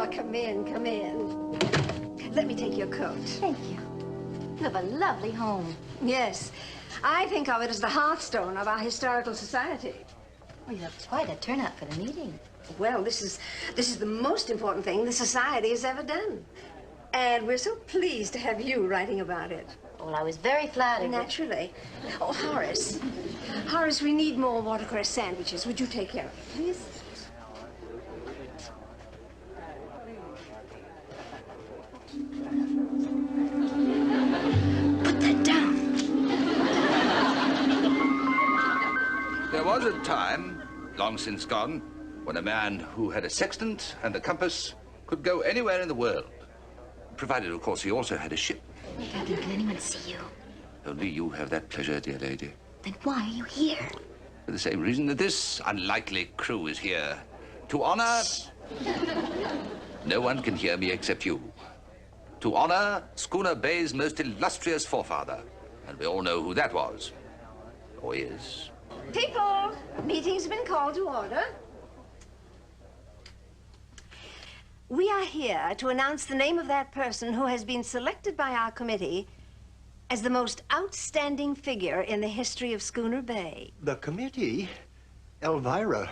Oh, come in, come in. Let me take your coat. Thank you. You have a lovely home. Yes. I think of it as the hearthstone of our historical society. Well, you have quite a turnout for the meeting. Well, this is the most important thing the society has ever done. And we're so pleased to have you writing about it. Well, I was very flattered. Naturally. Oh, Horace. Horace, we need more watercress sandwiches. Would you take care of it, please? Put that down. There was a time, long since gone, when a man who had a sextant and a compass could go anywhere in the world. Provided, of course, he also had a ship. Captain, can anyone see you? Only you have that pleasure, dear lady. Then why are you here? For the same reason that this unlikely crew is here. To honor... No one can hear me except you. To honor Schooner Bay's most illustrious forefather. And we all know who that was. Or is. People, meeting's been called to order. We are here to announce the name of that person who has been selected by our committee as the most outstanding figure in the history of Schooner Bay. The committee? Elvira,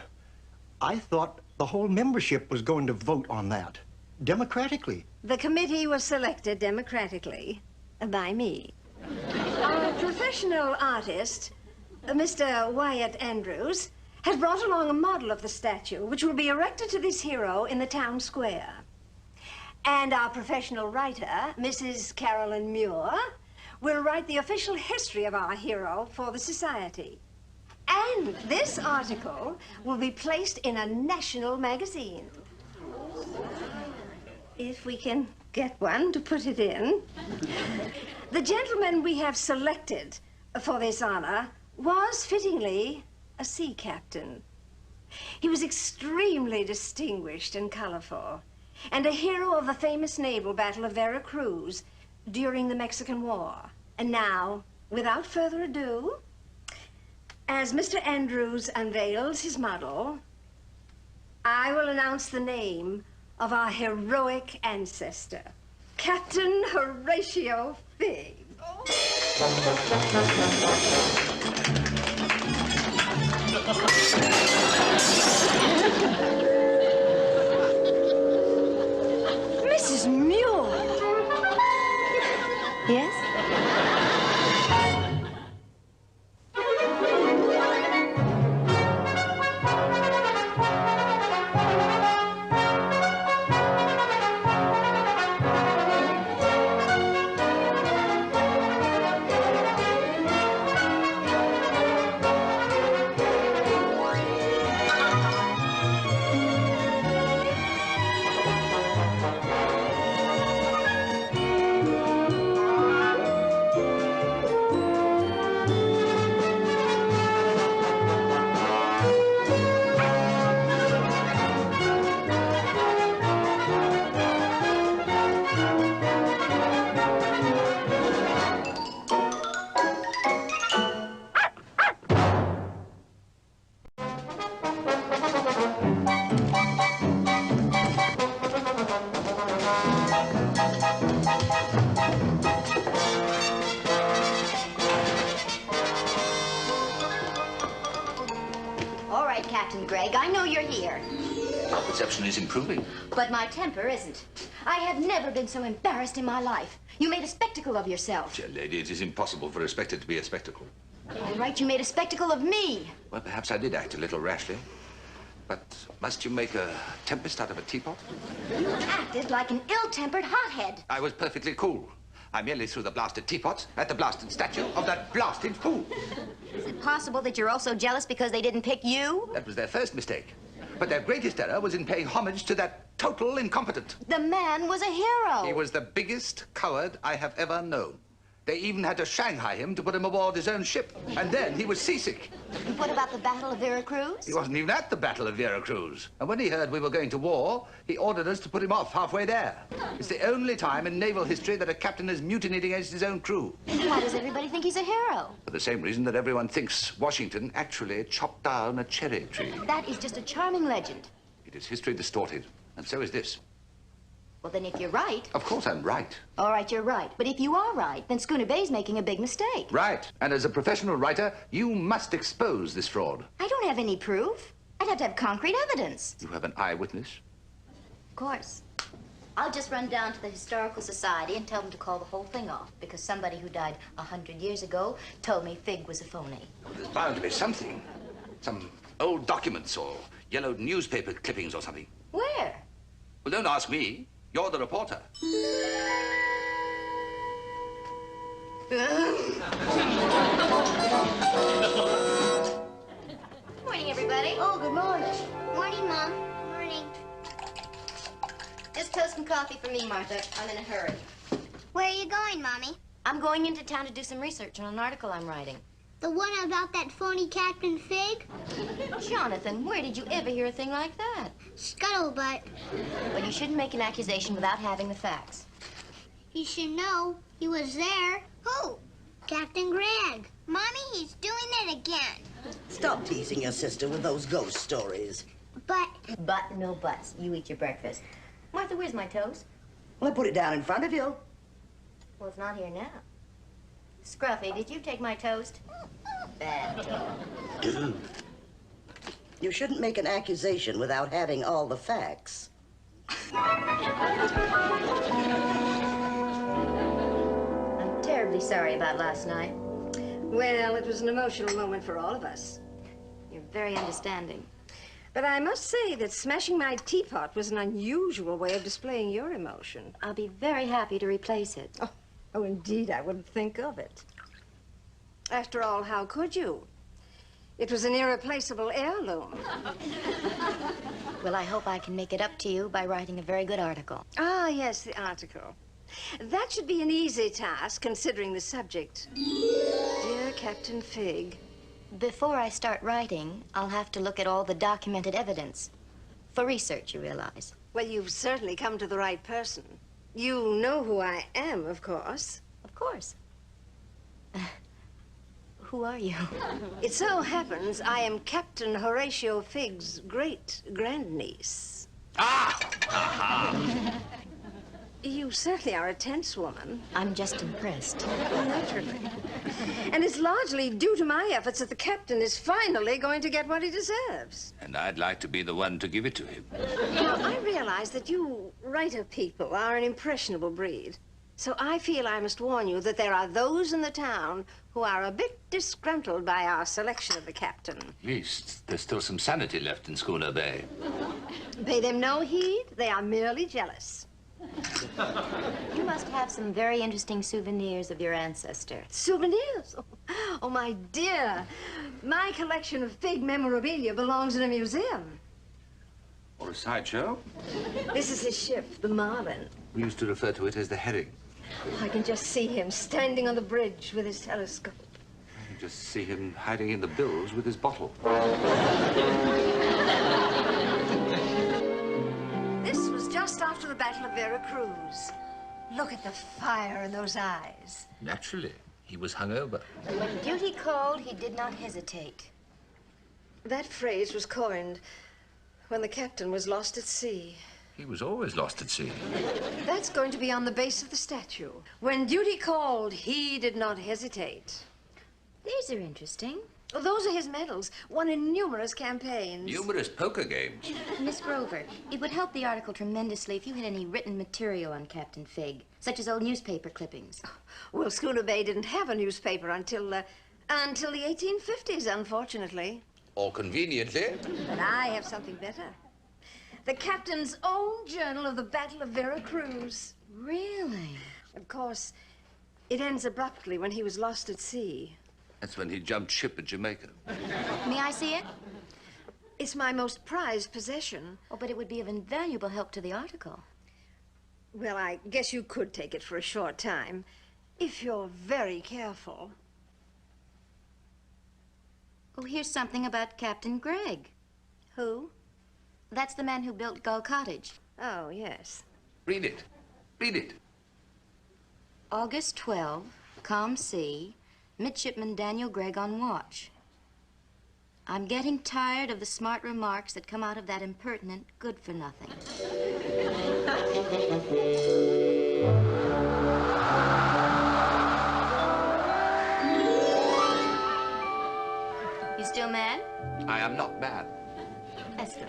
I thought the whole membership was going to vote on that, democratically. The committee was selected democratically by me. Our professional artist, Mr. Wyatt Andrews, has brought along a model of the statue, which will be erected to this hero in the town square. And our professional writer, Mrs. Carolyn Muir, will write the official history of our hero for the society. And this article will be placed in a national magazine. If we can get one to put it in. The gentleman we have selected for this honor was, fittingly, a sea captain. He was extremely distinguished and colorful, and a hero of the famous naval battle of Vera Cruz during the Mexican War. And now, without further ado, as Mr. Andrews unveils his model, I will announce the name of our heroic ancestor, Captain Horatio Figg. Mrs. Muir. Yes? All right, Captain Gregg, I know you're here. Our perception is improving. But my temper isn't. I have never been so embarrassed in my life. You made a spectacle of yourself. Dear lady, it is impossible for a spectre to be a spectacle. All right, you made a spectacle of me. Well, perhaps I did act a little rashly. But must you make a tempest out of a teapot? You acted like an ill-tempered hothead. I was perfectly cool. I merely threw the blasted teapot at the blasted statue of that blasted fool. Is it possible that you're also jealous because they didn't pick you? That was their first mistake. But their greatest error was in paying homage to that total incompetent. The man was a hero. He was the biggest coward I have ever known. They even had to Shanghai him to put him aboard his own ship. And then he was seasick. And what about the Battle of Vera Cruz? He wasn't even at the Battle of Vera Cruz. And when he heard we were going to war, he ordered us to put him off halfway there. It's the only time in naval history that a captain has mutinied against his own crew. And why does everybody think he's a hero? For the same reason that everyone thinks Washington actually chopped down a cherry tree. That is just a charming legend. It is history distorted, and so is this. Well, then if you're right... Of course I'm right. All right, you're right. But if you are right, then Schooner Bay's making a big mistake. Right. And as a professional writer, you must expose this fraud. I don't have any proof. I'd have to have concrete evidence. You have an eyewitness? Of course. I'll just run down to the Historical Society and tell them to call the whole thing off because somebody who died 100 years ago told me Figg was a phony. Well, there's bound to be something. Some old documents or yellowed newspaper clippings or something. Where? Well, don't ask me. You're the reporter. Morning, everybody. Oh, good morning. Morning, Mom. Morning. Just toast and coffee for me, Martha. I'm in a hurry. Where are you going, Mommy? I'm going into town to do some research on an article I'm writing. The one about that phony Captain Figg? Jonathan, where did you ever hear a thing like that? Scuttlebutt. Well, you shouldn't make an accusation without having the facts. You should know he was there. Who? Captain Gregg. Mommy, he's doing it again. Stop teasing your sister with those ghost stories. But But no buts. You eat your breakfast. Martha, where's my toast? Well, I put it down in front of you. Well, it's not here now. Scruffy, did you take my toast? Bad toast. You shouldn't make an accusation without having all the facts. I'm terribly sorry about last night. Well, it was an emotional moment for all of us. You're very understanding. But I must say that smashing my teapot was an unusual way of displaying your emotion. I'll be very happy to replace it. Oh, indeed, I wouldn't think of it. After all, how could you? It was an irreplaceable heirloom. Well, I hope I can make it up to you by writing a very good article. Ah, yes, the article. That should be an easy task, considering the subject. Dear Captain Figg. Before I start writing, I'll have to look at all the documented evidence. For research, you realize. Well, you've certainly come to the right person. You know who I am, of course. Of course. Who are you? It so happens I am Captain Horatio Figg's great-grandniece. Ah! You certainly are a tense woman. I'm just impressed. Naturally. And it's largely due to my efforts that the captain is finally going to get what he deserves. And I'd like to be the one to give it to him. Now, I realize that you writer people are an impressionable breed. So I feel I must warn you that there are those in the town who are a bit disgruntled by our selection of the captain. At least there's still some sanity left in Schooner Bay. Pay them no heed. They are merely jealous. You must have some very interesting souvenirs of your ancestor. Souvenirs? Oh, my dear. My collection of Figg memorabilia belongs in a museum. Or a sideshow? This is his ship, the Marlin. We used to refer to it as the Herring. I can just see him standing on the bridge with his telescope. You just see him hiding in the bilge with his bottle. This was just after the Battle of Vera Cruz. Look at the fire in those eyes. Naturally. He was hungover. When duty called, he did not hesitate. That phrase was coined when the captain was lost at sea. He was always lost at sea. That's going to be on the base of the statue. When duty called, he did not hesitate. These are interesting. Well, those are his medals, won in numerous campaigns. Numerous poker games. Miss Grover, it would help the article tremendously if you had any written material on Captain Figg, such as old newspaper clippings. Well, Schooner Bay didn't have a newspaper until the 1850s, unfortunately. Or conveniently. But I have something better. The captain's own journal of the Battle of Vera Cruz. Really? Of course, it ends abruptly when he was lost at sea. That's when he jumped ship at Jamaica. May I see it? It's my most prized possession. Oh, but it would be of invaluable help to the article. Well, I guess you could take it for a short time, if you're very careful. Oh, here's something about Captain Gregg. Who? That's the man who built Gull Cottage. Oh, yes. Read it. Read it. August 12, calm sea, Midshipman Daniel Gregg on watch. I'm getting tired of the smart remarks that come out of that impertinent good-for-nothing. You still mad? I am not mad. That's good.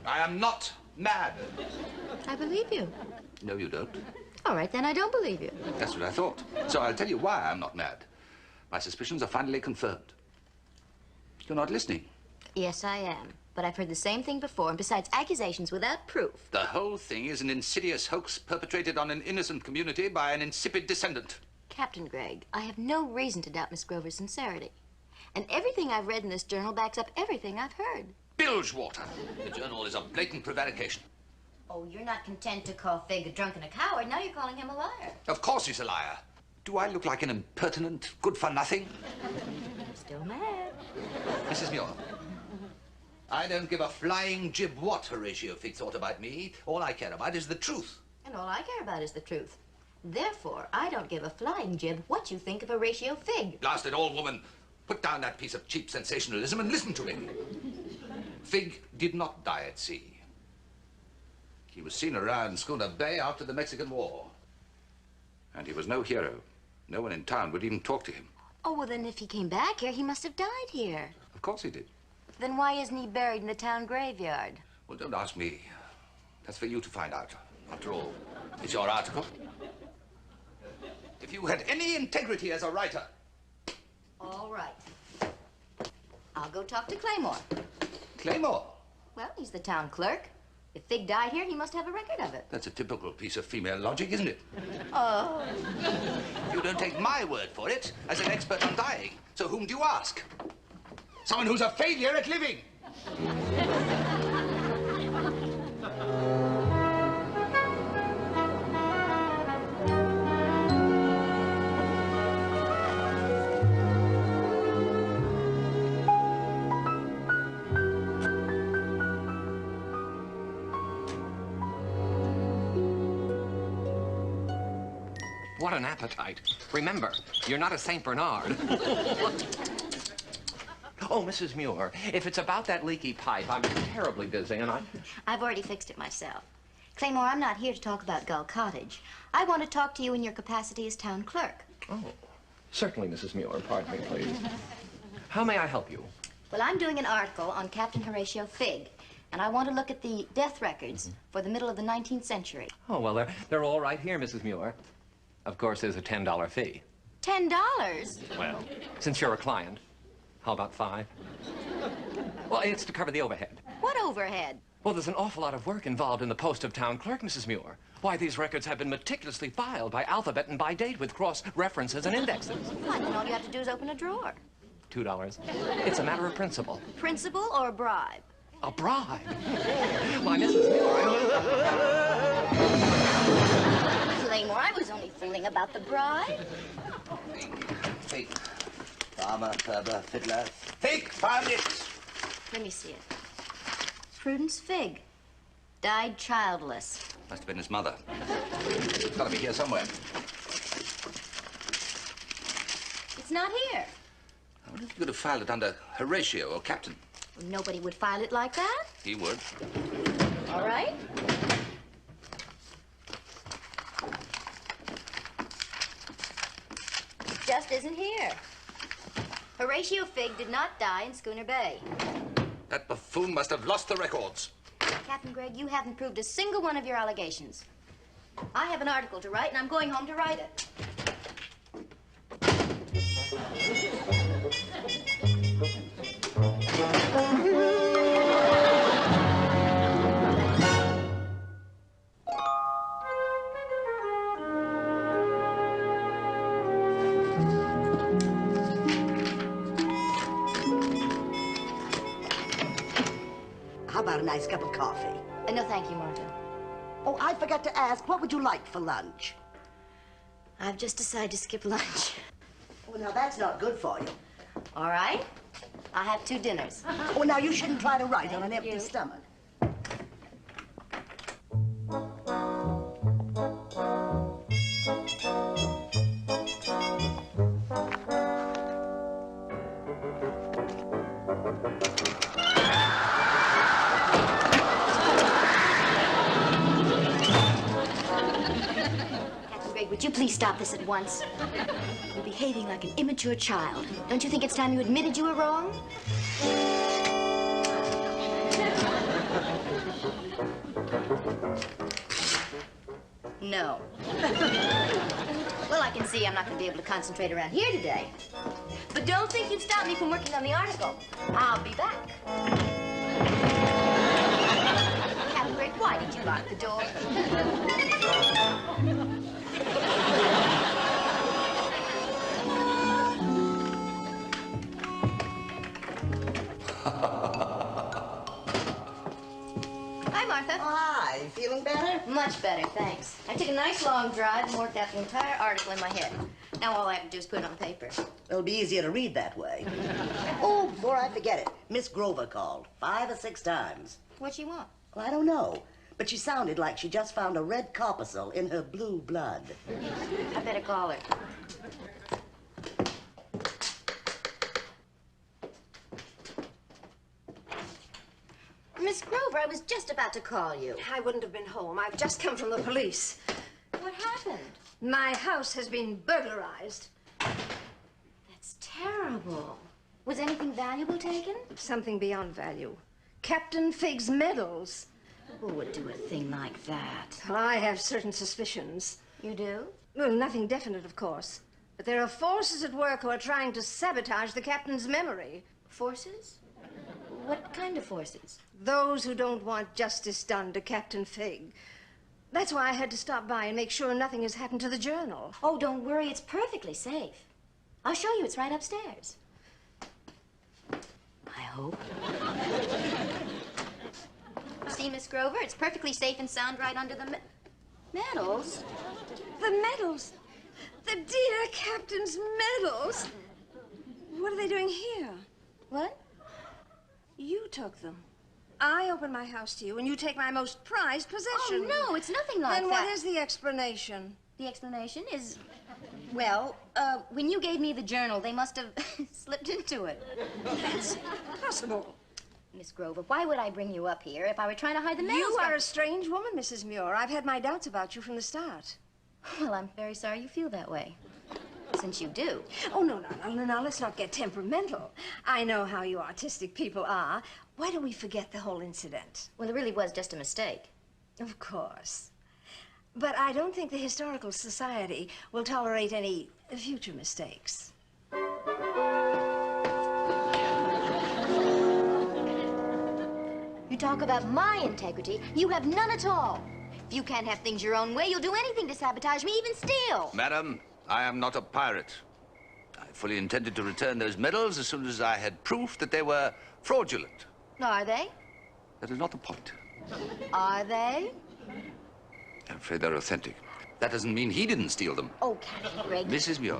I am not mad. I believe you. No, you don't. All right, then I don't believe you. That's what I thought. So I'll tell you why I'm not mad. My suspicions are finally confirmed. You're not listening. Yes, I am. But I've heard the same thing before, and besides, accusations without proof. The whole thing is an insidious hoax perpetrated on an innocent community by an insipid descendant. Captain Gregg, I have no reason to doubt Miss Grover's sincerity. And everything I've read in this journal backs up everything I've heard. Bilgewater. The journal is a blatant prevarication. Oh, you're not content to call Figg a drunk and a coward. Now you're calling him a liar. Of course he's a liar. Do I look like an impertinent, good-for-nothing? Still mad. Mrs. Muir, I don't give a flying jib what Horatio Figg thought about me. All I care about is the truth. And all I care about is the truth. Therefore, I don't give a flying jib what you think of Horatio Figg. Blast it all, woman. Put down that piece of cheap sensationalism and listen to me. Figg did not die at sea. He was seen around Schooner Bay after the Mexican War. And he was no hero. No one in town would even talk to him. Oh, well, then if he came back here, he must have died here. Of course he did. Then why isn't he buried in the town graveyard? Well, don't ask me. That's for you to find out. After all, it's your article. If you had any integrity as a writer... All right. I'll go talk to Claymore. Claymore? Well, he's the town clerk. If Figg died here, he must have a record of it. That's a typical piece of female logic, isn't it? Oh. You don't take my word for it as an expert on dying. So whom do you ask? Someone who's a failure at living. What an appetite. Remember, you're not a St. Bernard. Oh, Mrs. Muir, if it's about that leaky pipe, I'm terribly busy and I've already fixed it myself. Claymore, I'm not here to talk about Gull Cottage. I want to talk to you in your capacity as town clerk. Oh, certainly, Mrs. Muir. Pardon me, please. How may I help you? Well, I'm doing an article on Captain Horatio Figg, and I want to look at the death records for the middle of the 19th century. Oh, well, they're all right here, Mrs. Muir. Of course, there's a $10 fee. $10? Well, since you're a client, how about $5? Well, it's to cover the overhead. What overhead? Well, there's an awful lot of work involved in the post of town clerk, Mrs. Muir. Why, these records have been meticulously filed by alphabet and by date with cross-references and indexes. Why, then all you have to do is open a drawer. $2. It's a matter of principle. Principal or a bribe? A bribe? Why, Mrs. Muir, Claymore, I was only fooling about the bribe. Figg. Farmer, Ferber, fiddler. Figg, found it! Let me see it. Prudence Figg. Died childless. Must have been his mother. It's got to be here somewhere. It's not here. I wonder if you could have filed it under Horatio or Captain. Nobody would file it like that. He would. All right. It just isn't here. Horatio Figg did not die in Schooner Bay. That buffoon must have lost the records. Captain Gregg, you haven't proved a single one of your allegations. I have an article to write, and I'm going home to write it. How about a nice cup of coffee? No, thank you, Martha. Oh, I forgot to ask, what would you like for lunch? I've just decided to skip lunch. Well, now, that's not good for you. All right. I'll have 2 dinners. Oh, now, you shouldn't try to write on an empty you. stomach. please stop this at once? You're behaving like an immature child. Don't you think it's time you admitted you were wrong? No. Well, I can see I'm not going to be able to concentrate around here today. But don't think you've stopped me from working on the article. I'll be back. Captain Figg, why did you lock the door? Hi, Martha. Oh, hi. Feeling better? Much better, thanks. I took a nice long drive and worked out the entire article in my head. Now all I have to do is put it on paper. It'll be easier to read that way. Oh, before I forget it, Miss Grover called 5 or 6 times. What'd she want? Well, I don't know, but she sounded like she just found a red corpuscle in her blue blood. I better call her. Miss Grover, I was just about to call you. I wouldn't have been home. I've just come from the police. What happened? My house has been burglarized. That's terrible. Was anything valuable taken? Something beyond value. Captain Figg's medals. Who would do a thing like that? Well, I have certain suspicions. You do? Well, nothing definite, of course. But there are forces at work who are trying to sabotage the captain's memory. Forces? What kind of forces? Those who don't want justice done to Captain Figg. That's why I had to stop by and make sure nothing has happened to the journal. Oh, don't worry. It's perfectly safe. I'll show you. It's right upstairs. I hope. See, Miss Grover, it's perfectly safe and sound right under the medals. The medals? The dear captain's medals? What are they doing here? What? You took them. I open my house to you, and you take my most prized possession. Oh, no, it's nothing like then that. Then what is the explanation? The explanation is, well, when you gave me the journal, they must have slipped into it. That's impossible. Miss Grover, why would I bring you up here if I were trying to hide the medals? You are a strange woman, Mrs. Muir. I've had my doubts about you from the start. Well, I'm very sorry you feel that way. Since you do. Oh, no, let's not get temperamental. I know how you artistic people are. Why don't we forget the whole incident? Well, it really was just a mistake. Of course. But I don't think the Historical Society will tolerate any future mistakes. You talk about my integrity, you have none at all. If you can't have things your own way, you'll do anything to sabotage me, even steal. Madam, I am not a pirate. I fully intended to return those medals as soon as I had proof that they were fraudulent. Are they? That is not the point. Are they? I'm afraid they're authentic. That doesn't mean he didn't steal them. Oh, Captain Gregg. Mrs. Muir,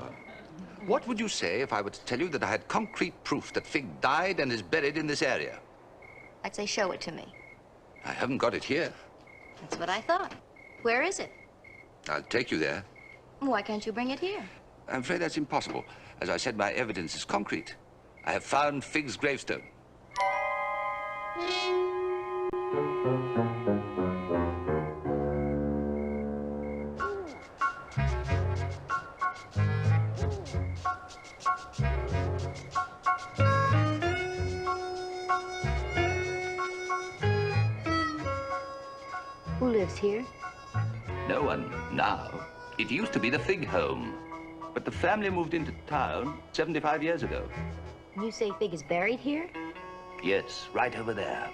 what would you say if I were to tell you that I had concrete proof that Figg died and is buried in this area? I'd say show it to me. I haven't got it here. That's what I thought. Where is it? I'll take you there. Why can't you bring it here? I'm afraid that's impossible. As I said, my evidence is concrete. I have found Figg's gravestone. Who lives here? No one now. It used to be the Figg home, but the family moved into town 75 years ago. You say Figg is buried here? Yes, right over there.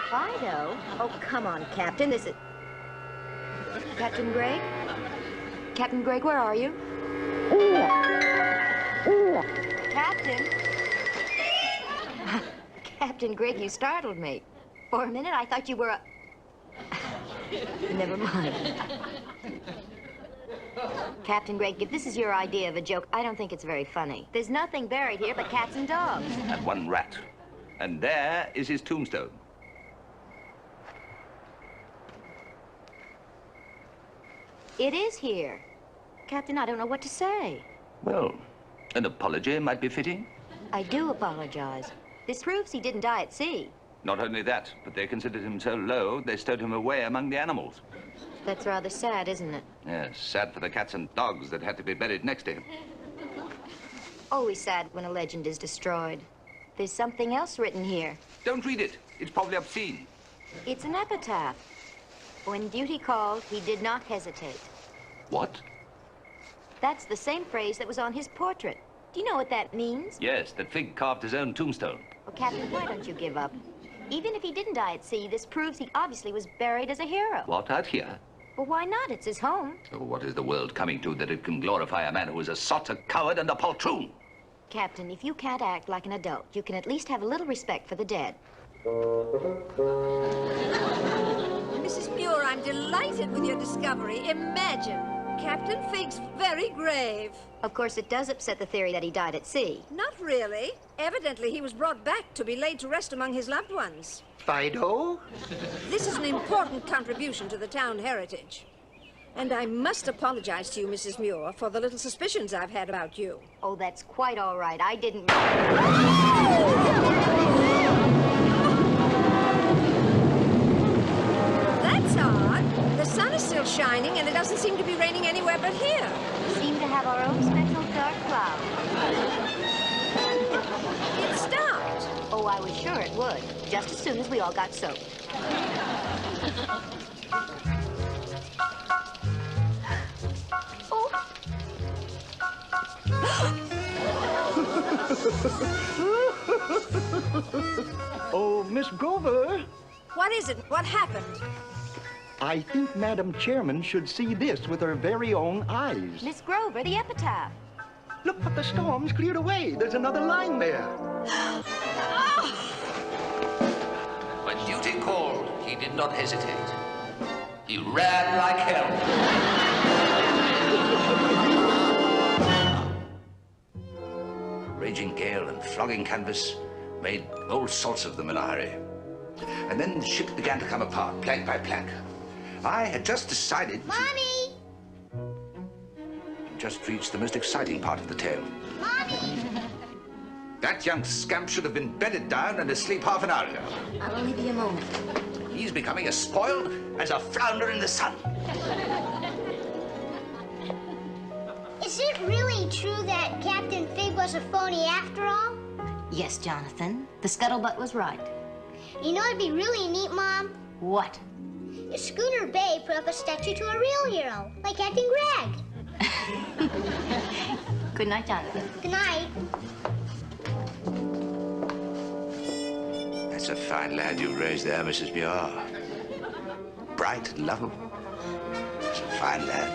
Fido? Oh, come on, Captain. This is... Captain Gregg? Captain Gregg, where are you? Captain? Captain Gregg, you startled me. For a minute, I thought you were a... Never mind. Captain Gregg, if this is your idea of a joke, I don't think it's very funny. There's nothing buried here but cats and dogs. And one rat. And there is his tombstone. It is here. Captain, I don't know what to say. Well, an apology might be fitting. I do apologize. This proves he didn't die at sea. Not only that, but they considered him so low, they stowed him away among the animals. That's rather sad, isn't it? Yes, sad for the cats and dogs that had to be buried next to him. Always sad when a legend is destroyed. There's something else written here. Don't read it. It's probably obscene. It's an epitaph. When duty called, he did not hesitate. What? That's the same phrase that was on his portrait. Do you know what that means? Yes, that Figg carved his own tombstone. Well, Captain, why don't you give up? Even if he didn't die at sea, this proves he obviously was buried as a hero. What, out here? Well, why not? It's his home. Oh, what is the world coming to that it can glorify a man who is a sot, a coward, and a poltroon? Captain, if you can't act like an adult, you can at least have a little respect for the dead. Mrs. Muir, I'm delighted with your discovery. Imagine, Captain Figg's very grave. Of course, it does upset the theory that he died at sea. Not really. Evidently, he was brought back to be laid to rest among his loved ones. Fido? This is an important contribution to the town heritage. And I must apologize to you, Mrs. Muir, for the little suspicions I've had about you. Oh, that's quite all right. I didn't... That's odd. The sun is still shining, and it doesn't seem to be raining anywhere but here. We seem to have our own special dark cloud. It stopped. Oh, I was sure it would, just as soon as we all got soaked. Oh, Miss Grover, What is it? What happened? I think Madam Chairman should see this with her very own eyes. Miss Grover, the epitaph. Look, but the storm's cleared away. There's another line there. When duty called, he did not hesitate. He ran like hell. Raging gale and flogging canvas made all sorts of them in a hurry. And then the ship began to come apart, plank by plank. I had just decided to... Mommy! Just reached the most exciting part of the tale. Mommy! That young scamp should have been bedded down and asleep half an hour ago. I'll only be a moment. He's becoming as spoiled as a flounder in the sun. Is it really true that Captain Figg was a phony after all? Yes, Jonathan. The scuttlebutt was right. You know, it'd be really neat, Mom. What? If Schooner Bay put up a statue to a real hero, like Captain Gregg. Good night, Jonathan. Good night. That's a fine lad you've raised there, Mrs. Muir. Bright and lovable. It's a fine lad.